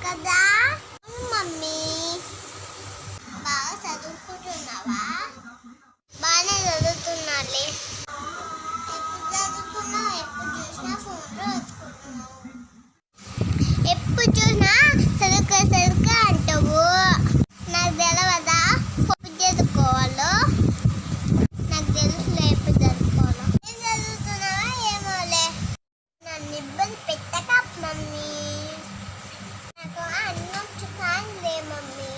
కదా మమ్మీ. బాగా చదువుకుంటున్నావా? బాగానే చదువుతున్నాలే. ఎప్పుడు చదువుకున్నావు? ఎప్పుడు చూసినా ఫోన్లో చదువుకుంటున్నావు. ఎప్పుడు చూసినా చదువుకో అంటావు. నాకు తెలవదా ఎప్పుడు చదువుకోవాలో? నాకు తెలుసులే ఎప్పుడు చదువుకోవాలో. ఏం చదువుతున్నావా ఏమోలే. నన్ను ఇబ్బంది పెట్టక మమ్మీ. నాకు అన్నం చుకాన్లే మమ్మీ.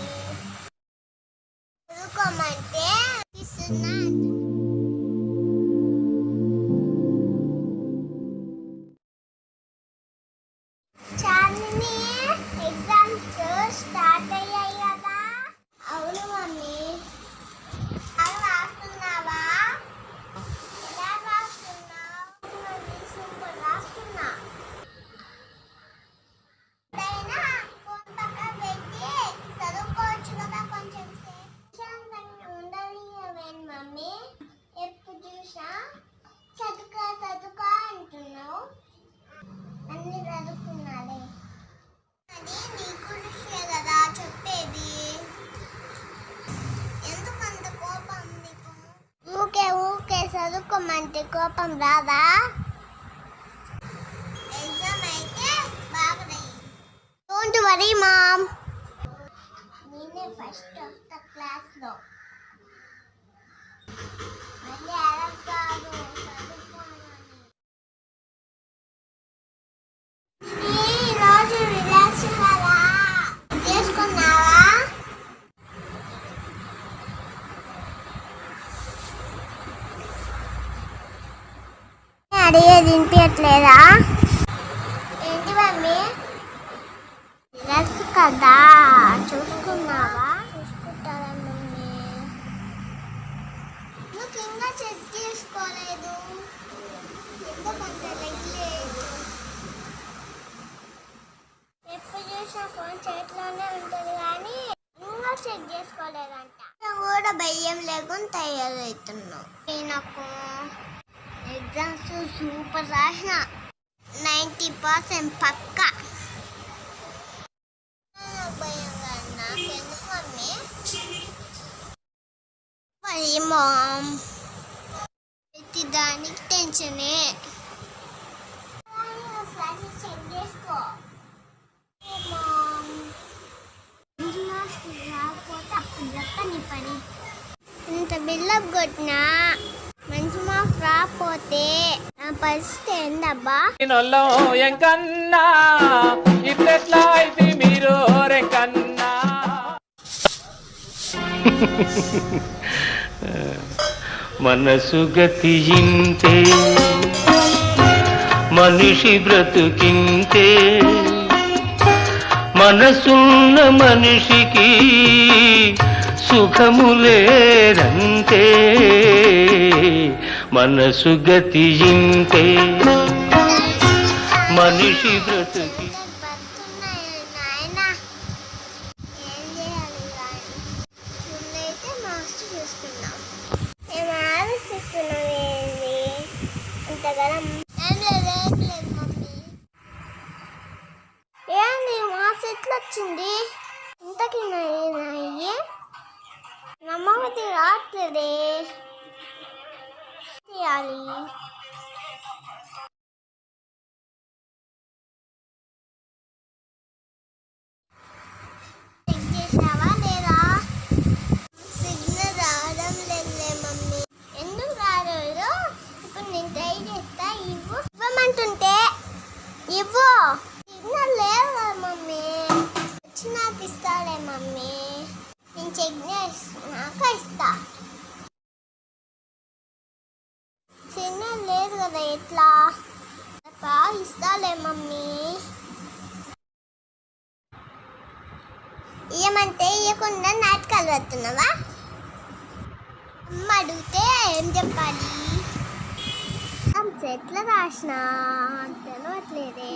చదువుకోమంటే ఇస్తున్నా. చాలిని ఎగ్జామ్స్ స్టార్ట్ అయ్యాయి కదా? అవును మమ్మీ. బాగా రాస్తున్నావా? ఎలా రాస్తున్నావు? సూపర్ రాస్తున్నా. ఎప్పుడైనా ఫోన్ పక్కన పెట్టి చదువుకోవచ్చు కదా కొంచెం సేపు. ఉండనివ్వేంటి మమ్మీ? ఎప్పుడు చూసా చదువుకో అంటున్నావు. అన్ని చదువుకున్నాలే. అది నీ గురించే కదా చెప్పేది. ఎందుకంత కోపం నీకు? ఊకే చదువుకోమంటే కోపం రాదా? ఎగ్జామ్ అయితే బాగా రాయి. Don't worry mom. నేనే ఫస్ట్ వస్తా క్లాస్లో. మళ్ళీ అడగాదు చదువుకోమని. రోజు రిలాక్స్ కదా చేసుకున్నావా? అడిగేది వినిపించట్లేదా? ఏంటి మమ్మీ? రిలాక్స్ కదా చూసుకున్నావా? చూసుకుంటారా మమ్మీ? నువ్వు ఇంకా చెక్ చేసుకోలేదు. ఎందుకంత లెగ్లేదు? ఎప్పుడు చూసినా ఫోన్ చేతిలోనే ఉంటుంది కానీ ఇంకా చెక్ చేసుకోలేదంట. కూడా భయం లేకుండా తయారవుతున్నావు. నాకు ఎగ్జామ్స్ సూపర్ రాసిన 90% పక్కా. భయం కాదు నాకెందుకు మమ్మీ? మరి మామ్ ప్రతి దానికి టెన్షనే. చెక్ చేసుకో. రాకపోతే అప్పుడు చెప్పని పని. ఇంత బిల్డప్ కొట్టినా మంచి మార్క్స్ రాకపోతే నా పరిస్థితి ఏందబ్బా? ఎంకన్నా ఇట్లెట్లా అయితే మీరు రెంకన్నా. మనసు గతింతే మనిషి బ్రతుకింతే. మనసున్న మనిషికి సుఖములేరంతే. మనసు గతింతే మనిషి బ్రతుకి. ఏంది మార్క్స్ ఎట్లా వచ్చింది? ఇంతకీ నమ్మకం రావట్లేదే. చేయాలి. చెక్ చేసావా లేదా? సిగ్నల్ రావడం లేదులే మమ్మీ. ఎందుకు రాలేదు? ఇప్పుడు నేను ట్రై చేస్తా. ఇవ్వమంటుంటే ఇవ్వు. సిగ్నల్ లేదు కదా మమ్మీ. వచ్చినాక ఇస్తాలే మమ్మీ. నేను చెక్ చేసినాక ఇస్తా. సిగ్నల్ లేదు కదా ఎట్లా? ఇస్తాలే మమ్మీ. ఏమంటే ఇవ్వకుండా నాటకాలు పెడుతున్నావా? అమ్మ అడిగితే ఏం చెప్పాలి? ఎట్లా రాసినా తెలియట్లేదే.